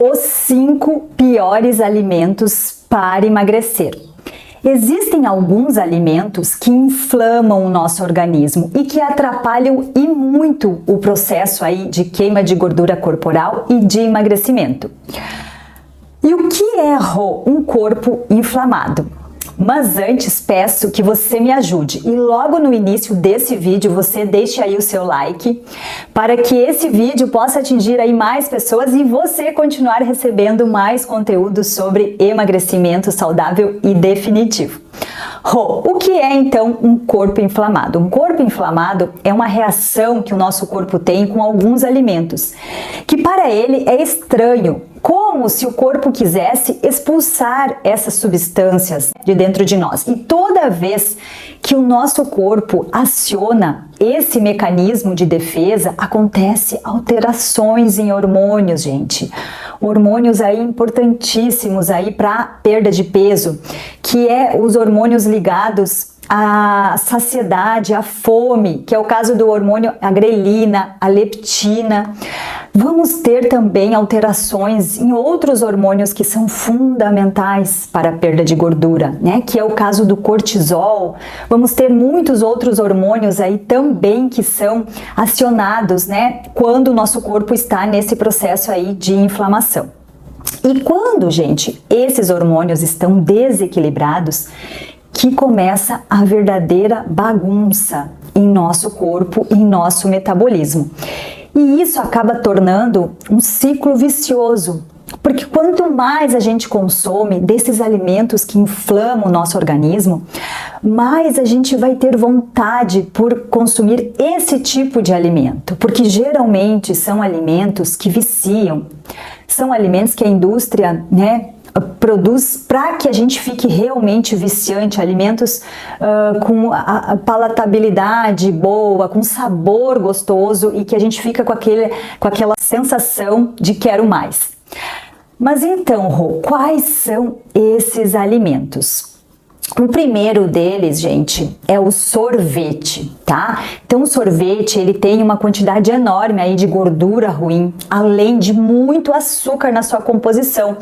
os 5 piores alimentos para emagrecer. Existem alguns alimentos que inflamam o nosso organismo e que atrapalham e muito o processo aí de queima de gordura corporal e de emagrecimento. E o que é, Rô, um corpo inflamado? Mas antes peço que você me ajude e logo no início desse vídeo você deixe aí o seu like para que esse vídeo possa atingir aí mais pessoas e você continuar recebendo mais conteúdo sobre emagrecimento saudável e definitivo. Rô, o que é então um corpo inflamado? Um corpo inflamado é uma reação que o nosso corpo tem com alguns alimentos, que para ele é estranho, como se o corpo quisesse expulsar essas substâncias de dentro de nós. E toda vez que o nosso corpo aciona esse mecanismo de defesa, acontece alterações em hormônios, gente. Hormônios aí importantíssimos aí para perda de peso, que é os hormônios ligados à saciedade, à fome, que é o caso do hormônio a grelina, a leptina. Vamos ter também alterações em outros hormônios que são fundamentais para a perda de gordura, né? Que é o caso do cortisol. Vamos ter muitos outros hormônios aí também que são acionados, né? Quando o nosso corpo está nesse processo aí de inflamação. E quando, gente, esses hormônios estão desequilibrados, que começa a verdadeira bagunça em nosso corpo, em nosso metabolismo. E isso acaba tornando um ciclo vicioso, porque quanto mais a gente consome desses alimentos que inflamam o nosso organismo, mais a gente vai ter vontade por consumir esse tipo de alimento, porque geralmente são alimentos que viciam, são alimentos que a indústria, né, produz para que a gente fique realmente viciante, alimentos com a palatabilidade boa, com sabor gostoso e que a gente fica com aquela sensação de quero mais. Mas então, Rô, quais são esses alimentos? O primeiro deles, gente, é o sorvete, tá? Então o sorvete, ele tem uma quantidade enorme aí de gordura ruim, além de muito açúcar na sua composição.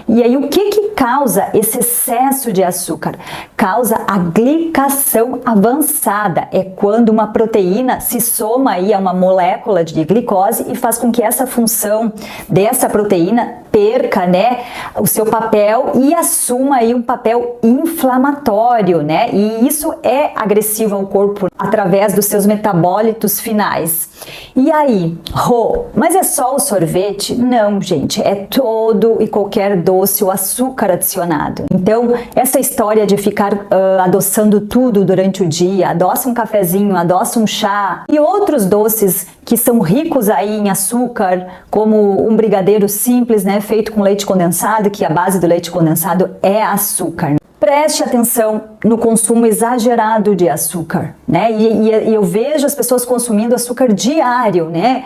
E aí o que causa esse excesso de açúcar? Causa a glicação avançada. É quando uma proteína se soma aí a uma molécula de glicose e faz com que essa função dessa proteína perca, né, o seu papel e assuma aí um papel inflamatório, né? E isso é agressivo ao corpo através dos seus metabólitos finais. E aí, Rô, mas é só o sorvete? Não, gente, é todo e qualquer doce ou açúcar adicionado. Então, essa história de ficar adoçando tudo durante o dia, adoça um cafezinho, adoça um chá e outros doces que são ricos aí em açúcar, como um brigadeiro simples, né, feito com leite condensado, que a base do leite condensado é açúcar. Preste atenção no consumo exagerado de açúcar, né? E eu vejo as pessoas consumindo açúcar diário, né?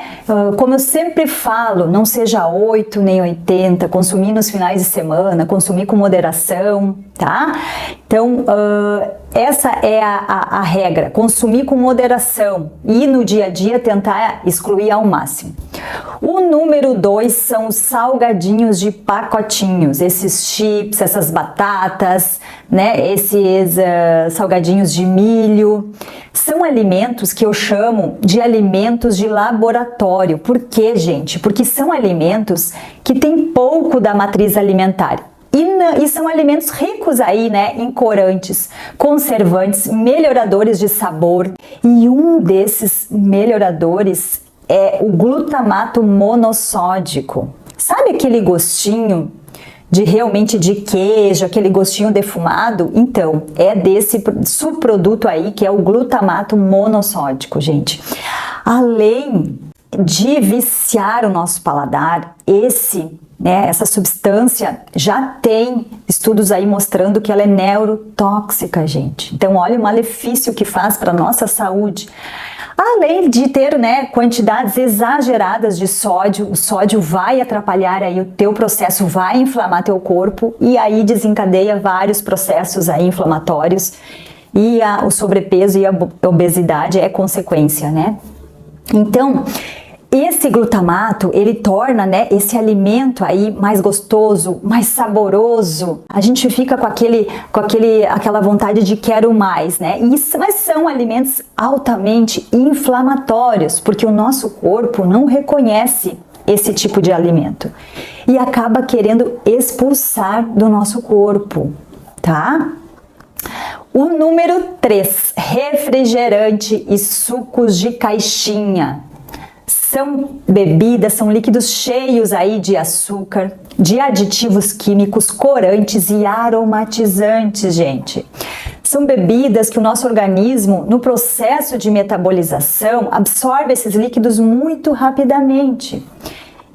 Como eu sempre falo, não seja 8 nem 80, consumir nos finais de semana, consumir com moderação, tá? Então, essa é a regra, consumir com moderação e no dia a dia tentar excluir ao máximo. O número 2 são os salgadinhos de pacotinhos, esses chips, essas batatas, né? Esses salgadinhos de milho. São alimentos que eu chamo de alimentos de laboratório. Por quê, gente? Porque são alimentos que têm pouco da matriz alimentar. E são alimentos ricos aí, né, em corantes, conservantes, melhoradores de sabor. E um desses melhoradores é o glutamato monossódico. Sabe aquele gostinho realmente de queijo, aquele gostinho defumado? Então, é desse subproduto aí que é o glutamato monossódico, gente. Além de viciar o nosso paladar, essa substância já tem estudos aí mostrando que ela é neurotóxica, gente. Então, olha o malefício que faz para a nossa saúde. Além de ter, né, quantidades exageradas de sódio, o sódio vai atrapalhar aí o teu processo, vai inflamar teu corpo e aí desencadeia vários processos aí inflamatórios e o sobrepeso e a obesidade é consequência, né? Então, esse glutamato, ele torna, né, esse alimento aí mais gostoso, mais saboroso. A gente fica com aquela vontade de quero mais, né? Mas são alimentos altamente inflamatórios, porque o nosso corpo não reconhece esse tipo de alimento e acaba querendo expulsar do nosso corpo, tá? O número 3, refrigerante e sucos de caixinha. São bebidas, são líquidos cheios aí de açúcar, de aditivos químicos, corantes e aromatizantes, gente. São bebidas que o nosso organismo, no processo de metabolização, absorve esses líquidos muito rapidamente.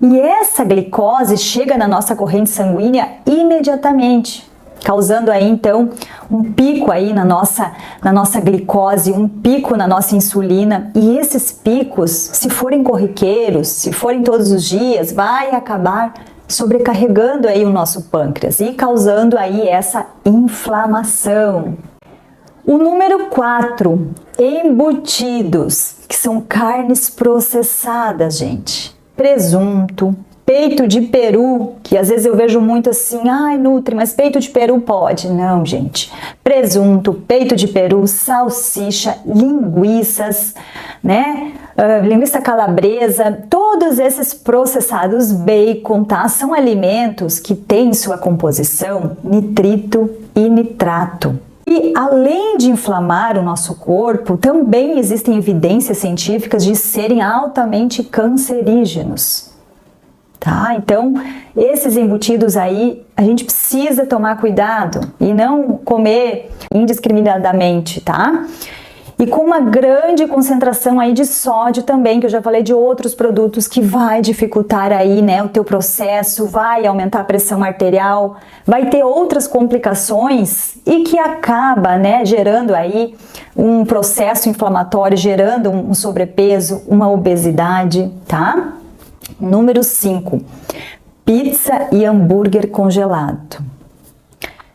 E essa glicose chega na nossa corrente sanguínea imediatamente, causando aí então um pico aí na nossa glicose, um pico na nossa insulina, e esses picos, se forem corriqueiros, se forem todos os dias, vai acabar sobrecarregando aí o nosso pâncreas e causando aí essa inflamação. O número 4, embutidos, que são carnes processadas, gente. Presunto, peito de peru, que às vezes eu vejo muito assim, ai Nutri, mas peito de peru pode. Não, gente. Presunto, peito de peru, salsicha, linguiças, né? Linguiça calabresa, todos esses processados, bacon, tá? São alimentos que têm em sua composição nitrito e nitrato. E além de inflamar o nosso corpo, também existem evidências científicas de serem altamente cancerígenos. Tá? Então, esses embutidos aí, a gente precisa tomar cuidado e não comer indiscriminadamente, tá? E com uma grande concentração aí de sódio também, que eu já falei de outros produtos que vai dificultar aí, né, o teu processo, vai aumentar a pressão arterial, vai ter outras complicações e que acaba, né, gerando aí um processo inflamatório, gerando um sobrepeso, uma obesidade, tá? Número 5, pizza e hambúrguer congelado.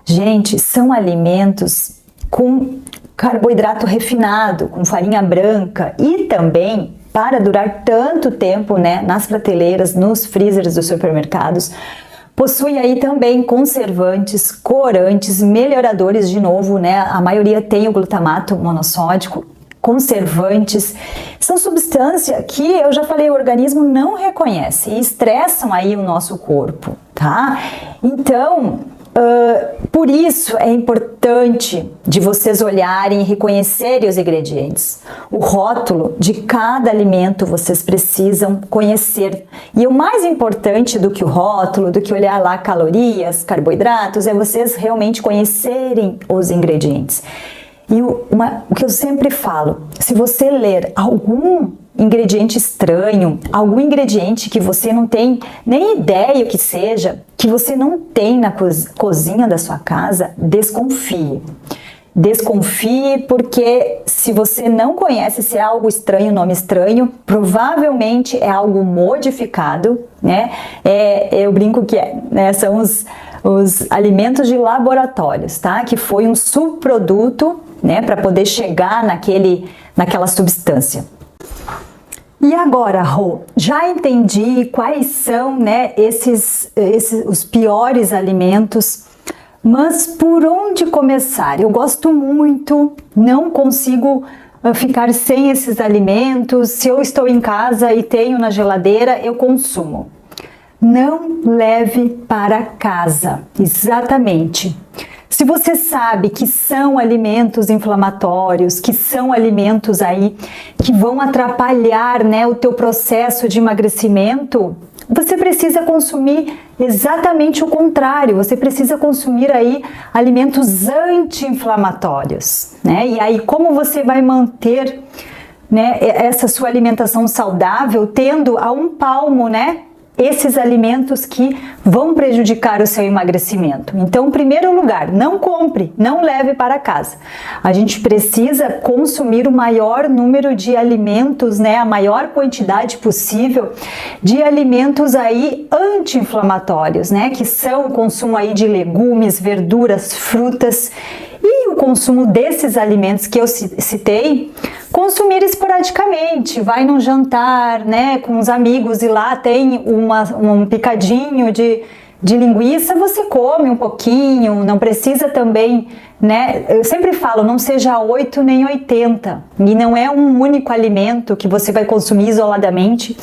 Gente, são alimentos com carboidrato refinado, com farinha branca e também, para durar tanto tempo, né, nas prateleiras, nos freezers dos supermercados, possui aí também conservantes, corantes, melhoradores, de novo, né, a maioria tem o glutamato monossódico, conservantes, são substâncias que, eu já falei, o organismo não reconhece e estressam aí o nosso corpo, tá? Então, por isso é importante de vocês olharem e reconhecerem os ingredientes. O rótulo de cada alimento vocês precisam conhecer. E o mais importante do que o rótulo, do que olhar lá calorias, carboidratos, é vocês realmente conhecerem os ingredientes. E o que eu sempre falo, se você ler algum ingrediente estranho, algum ingrediente que você não tem nem ideia o que seja, que você não tem na cozinha da sua casa, desconfie. Desconfie, porque se você não conhece, se é algo estranho, nome estranho, provavelmente é algo modificado, né? Eu brinco que né? São os alimentos de laboratórios, tá? Que foi um subproduto, né? Para poder chegar naquela substância. E agora, Rô, já entendi quais são, né, os piores alimentos, mas por onde começar? Eu gosto muito, não consigo ficar sem esses alimentos. Se eu estou em casa e tenho na geladeira, eu consumo. Não leve para casa, exatamente. Se você sabe que são alimentos inflamatórios, que são alimentos aí que vão atrapalhar, né, o teu processo de emagrecimento, você precisa consumir exatamente o contrário. Você precisa consumir aí alimentos anti-inflamatórios, né? E aí como você vai manter, né, essa sua alimentação saudável tendo a um palmo, né, esses alimentos que vão prejudicar o seu emagrecimento? Então, em primeiro lugar, não compre, não leve para casa. A gente precisa consumir o maior número de alimentos, né, a maior quantidade possível de alimentos aí anti-inflamatórios, né, que são o consumo aí de legumes, verduras, frutas. E o consumo desses alimentos que eu citei, consumir esporadicamente, vai num jantar, né, com os amigos e lá tem um picadinho de linguiça, você come um pouquinho, não precisa também, né, eu sempre falo, não seja 8 nem 80, e não é um único alimento que você vai consumir isoladamente,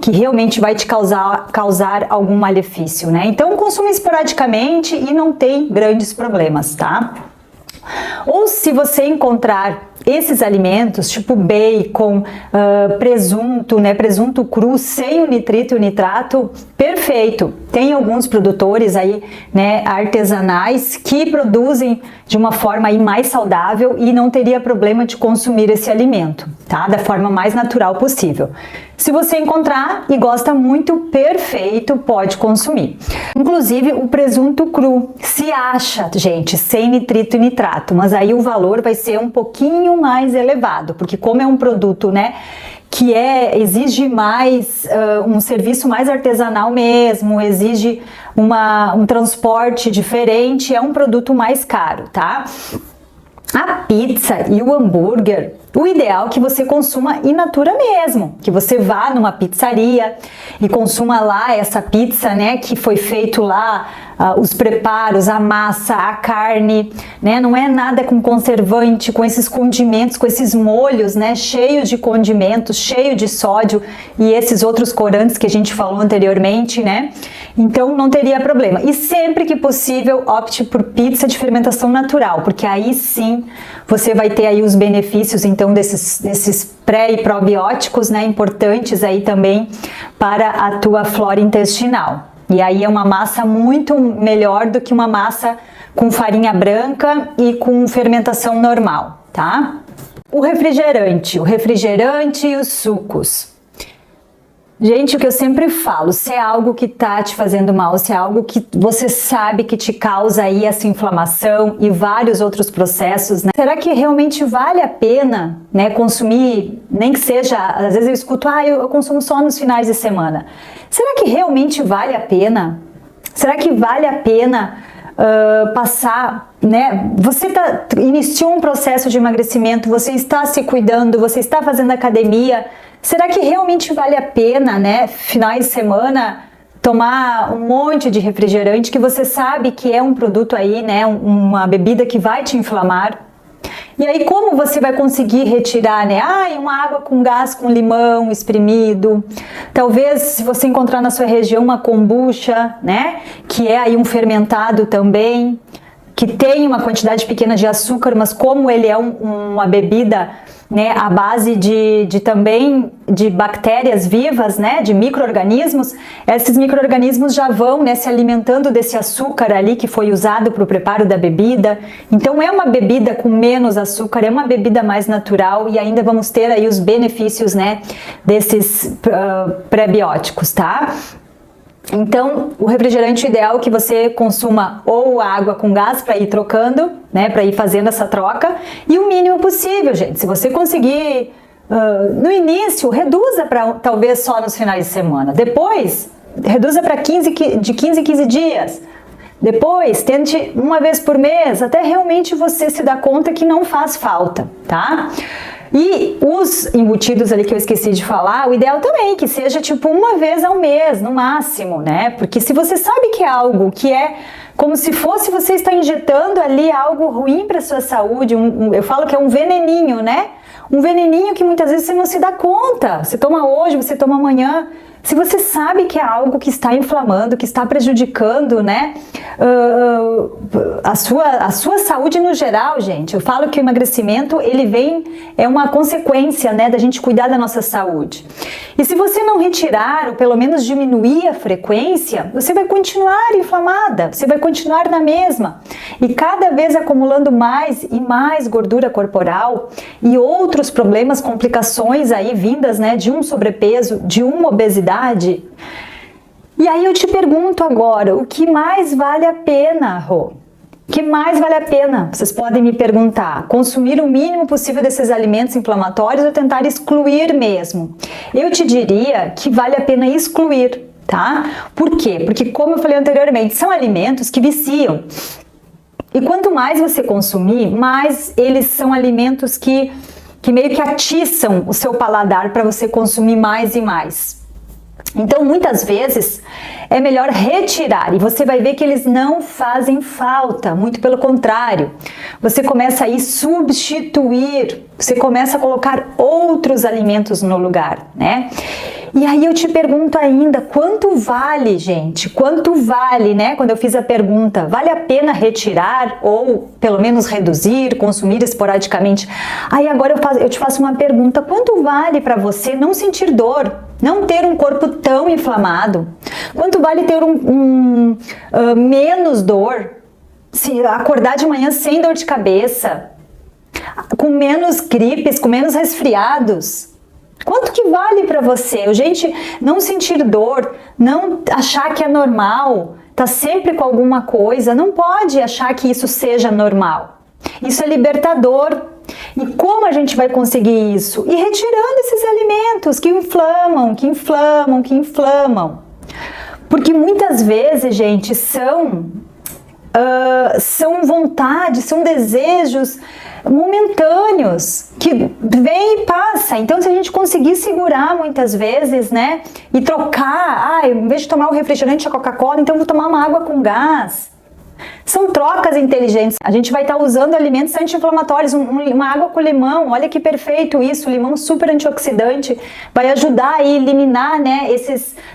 que realmente vai te causar algum malefício, né, então consuma esporadicamente e não tem grandes problemas, tá? Ou se você encontrar esses alimentos, tipo bacon, presunto, né, presunto cru, sem o nitrito e o nitrato, perfeito. Tem alguns produtores aí, né, artesanais que produzem de uma forma aí mais saudável e não teria problema de consumir esse alimento, tá? Da forma mais natural possível. Se você encontrar e gosta muito, perfeito, pode consumir. Inclusive o presunto cru, se acha, gente, sem nitrito e nitrato, mas aí o valor vai ser um pouquinho mais elevado, porque como é um produto, né, que exige mais, um serviço mais artesanal mesmo, exige um transporte diferente, é um produto mais caro, tá? A pizza e o hambúrguer, o ideal é que você consuma in natura mesmo, que você vá numa pizzaria e consuma lá essa pizza, né, que foi feito lá, os preparos, a massa, a carne, né, não é nada com conservante, com esses condimentos, com esses molhos, né, cheios de condimentos, cheio de sódio e esses outros corantes que a gente falou anteriormente, né, então não teria problema. E sempre que possível, opte por pizza de fermentação natural, porque aí sim você vai ter aí os benefícios, então, desses pré e probióticos, né, importantes aí também para a tua flora intestinal. E aí é uma massa muito melhor do que uma massa com farinha branca e com fermentação normal, tá? O refrigerante e os sucos. Gente, o que eu sempre falo, se é algo que tá te fazendo mal, se é algo que você sabe que te causa aí essa inflamação e vários outros processos, né? Será que realmente vale a pena, né, consumir, nem que seja, às vezes eu escuto, eu consumo só nos finais de semana. Será que realmente vale a pena? Será que vale a pena passar, né? Você iniciou um processo de emagrecimento, você está se cuidando, você está fazendo academia. Será que realmente vale a pena, né, finais de semana, tomar um monte de refrigerante que você sabe que é um produto aí, né, uma bebida que vai te inflamar? E aí como você vai conseguir retirar, né, uma água com gás com limão espremido, talvez se você encontrar na sua região uma kombucha, né, que é aí um fermentado também, que tem uma quantidade pequena de açúcar, mas como ele é uma bebida, né, à base também de bactérias vivas, né, de micro-organismos, esses micro-organismos já vão, né, se alimentando desse açúcar ali que foi usado para o preparo da bebida. Então é uma bebida com menos açúcar, é uma bebida mais natural e ainda vamos ter aí os benefícios, né, desses prebióticos, tá? Então, o refrigerante ideal é que você consuma ou água com gás para ir trocando, né, para ir fazendo essa troca, e o mínimo possível, gente. Se você conseguir, no início, reduza para talvez só nos finais de semana. Depois, reduza para de 15 em 15 dias. Depois, tente uma vez por mês, até realmente você se dar conta que não faz falta, tá? E os embutidos ali que eu esqueci de falar, o ideal também que seja tipo uma vez ao mês, no máximo, né? Porque se você sabe que é algo que é como se fosse você está injetando ali algo ruim para sua saúde, eu falo que é um veneninho, né? Um veneninho que muitas vezes você não se dá conta. Você toma hoje, você toma amanhã. Se você sabe que é algo que está inflamando, que está prejudicando, né, a sua saúde no geral, gente. Eu falo que o emagrecimento, é uma consequência, né, da gente cuidar da nossa saúde. E se você não retirar, ou pelo menos diminuir a frequência, você vai continuar inflamada, você vai continuar na mesma. E cada vez acumulando mais e mais gordura corporal e outros problemas, complicações aí vindas, né, de um sobrepeso, de uma obesidade. E aí eu te pergunto agora, o que mais vale a pena, Rô? O que mais vale a pena? Vocês podem me perguntar, consumir o mínimo possível desses alimentos inflamatórios ou tentar excluir mesmo? Eu te diria que vale a pena excluir, tá? Por quê? Porque, como eu falei anteriormente, são alimentos que viciam. E quanto mais você consumir, mais eles são alimentos que meio que atiçam o seu paladar para você consumir mais e mais. Então, muitas vezes, é melhor retirar e você vai ver que eles não fazem falta, muito pelo contrário. Você começa a substituir, você começa a colocar outros alimentos no lugar, né? E aí eu te pergunto ainda, quanto vale, gente? Quanto vale, né? Quando eu fiz a pergunta, vale a pena retirar ou pelo menos reduzir, consumir esporadicamente? Aí agora eu te faço uma pergunta, quanto vale para você não sentir dor? Não ter um corpo tão inflamado? Quanto vale ter menos dor? Se acordar de manhã sem dor de cabeça? Com menos gripes, com menos resfriados? Quanto que vale para você? Gente, não sentir dor, não achar que é normal, tá sempre com alguma coisa, não pode achar que isso seja normal. Isso é libertador. E como a gente vai conseguir isso? E retirando esses alimentos que inflamam, que inflamam, que inflamam. Porque muitas vezes, gente, são vontades, são desejos momentâneos que vem e passa. Então, se a gente conseguir segurar muitas vezes, né, e trocar, em vez de tomar o refrigerante, a Coca-Cola, então eu vou tomar uma água com gás. São trocas inteligentes. A gente vai estar usando alimentos anti-inflamatórios, uma água com limão, olha que perfeito isso, limão super antioxidante, vai ajudar a eliminar, né,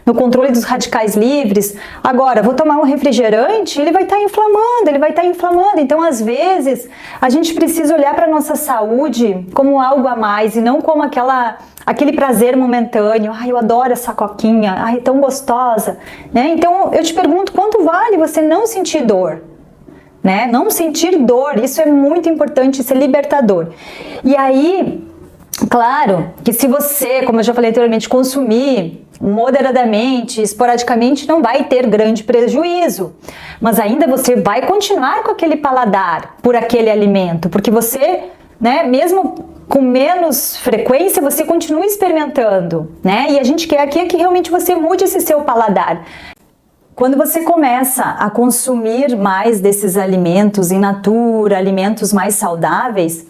no controle dos radicais livres. Agora, vou tomar um refrigerante, ele vai estar inflamando, então às vezes a gente precisa olhar para a nossa saúde como algo a mais e não como aquele prazer momentâneo. Eu adoro essa coquinha, é tão gostosa, né? Então eu te pergunto, quanto vale você não sentir dor, né? Não sentir dor, isso é muito importante, isso é libertador. E aí, claro, que se você, como eu já falei anteriormente, consumir moderadamente, esporadicamente, não vai ter grande prejuízo, mas ainda você vai continuar com aquele paladar por aquele alimento, porque você, né, mesmo com menos frequência, você continua experimentando, né? E a gente quer aqui é que realmente você mude esse seu paladar. Quando você começa a consumir mais desses alimentos in natura, alimentos mais saudáveis,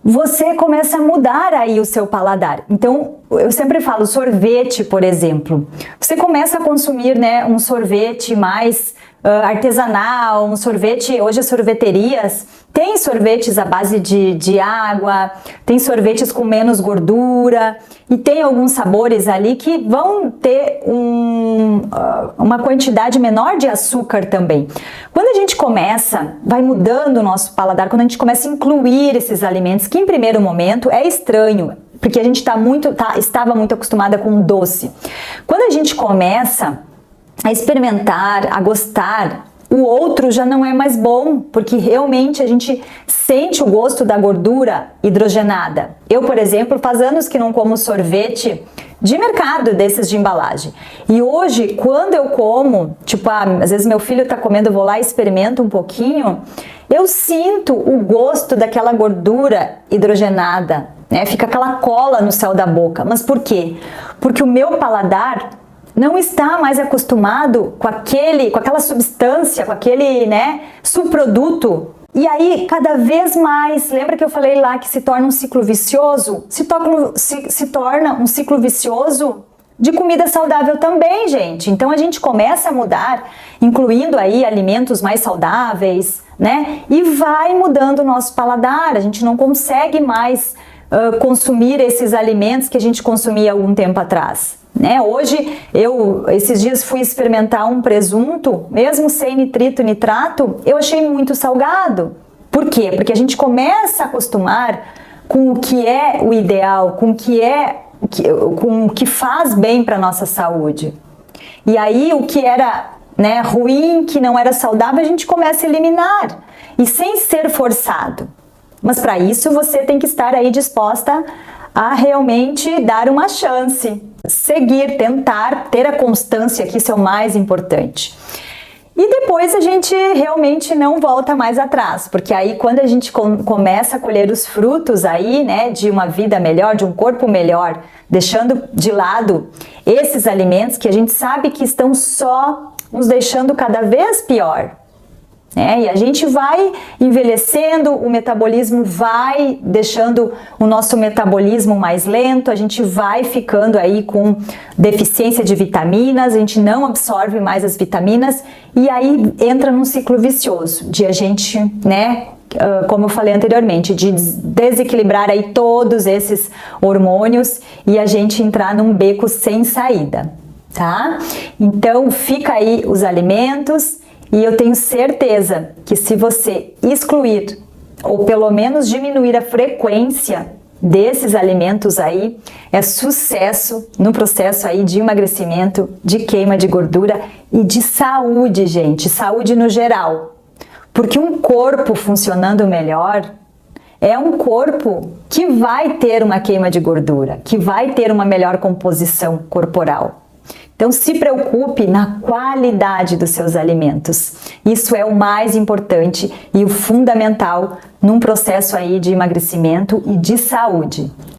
você começa a mudar aí o seu paladar. Então, eu sempre falo sorvete, por exemplo. Você começa a consumir, né, um sorvete mais artesanal, um sorvete, hoje as sorveterias tem sorvetes à base de água, tem sorvetes com menos gordura e tem alguns sabores ali que vão ter uma quantidade menor de açúcar também. Quando a gente começa, vai mudando o nosso paladar, quando a gente começa a incluir esses alimentos, que em primeiro momento é estranho, porque a gente estava muito acostumada com doce. Quando a gente começa a experimentar, a gostar, o outro já não é mais bom, porque realmente a gente sente o gosto da gordura hidrogenada. Eu, por exemplo, faz anos que não como sorvete de mercado, desses de embalagem. E hoje, quando eu como, tipo, às vezes meu filho tá comendo, eu vou lá e experimento um pouquinho, eu sinto o gosto daquela gordura hidrogenada, né? Fica aquela cola no céu da boca. Mas por quê? Porque o meu paladar não está mais acostumado com aquela substância, com aquele, né, subproduto. E aí, cada vez mais, lembra que eu falei lá que se torna um ciclo vicioso? Se torna um ciclo vicioso de comida saudável também, gente. Então a gente começa a mudar, incluindo aí alimentos mais saudáveis, né? E vai mudando o nosso paladar. A gente não consegue mais consumir esses alimentos que a gente consumia algum tempo atrás. Né? Hoje, esses dias fui experimentar um presunto, mesmo sem nitrito, nitrato, eu achei muito salgado. Por quê? Porque a gente começa a acostumar com o que é o ideal, com o que faz bem para a nossa saúde. E aí, o que era, né, ruim, que não era saudável, a gente começa a eliminar, e sem ser forçado. Mas para isso, você tem que estar aí disposta a realmente dar uma chance, seguir, tentar, ter a constância, que isso é o mais importante. E depois a gente realmente não volta mais atrás, porque aí quando a gente começa a colher os frutos aí, né, de uma vida melhor, de um corpo melhor, deixando de lado esses alimentos que a gente sabe que estão só nos deixando cada vez pior, E a gente vai envelhecendo, o metabolismo vai deixando o nosso metabolismo mais lento, a gente vai ficando aí com deficiência de vitaminas, a gente não absorve mais as vitaminas e aí entra num ciclo vicioso de a gente, como eu falei anteriormente, de desequilibrar aí todos esses hormônios e a gente entrar num beco sem saída, tá? Então fica aí os alimentos. E eu tenho certeza que se você excluir, ou pelo menos diminuir a frequência desses alimentos aí, é sucesso no processo aí de emagrecimento, de queima de gordura e de saúde, gente, saúde no geral. Porque um corpo funcionando melhor é um corpo que vai ter uma queima de gordura, que vai ter uma melhor composição corporal. Então, se preocupe na qualidade dos seus alimentos. Isso é o mais importante e o fundamental num processo aí de emagrecimento e de saúde.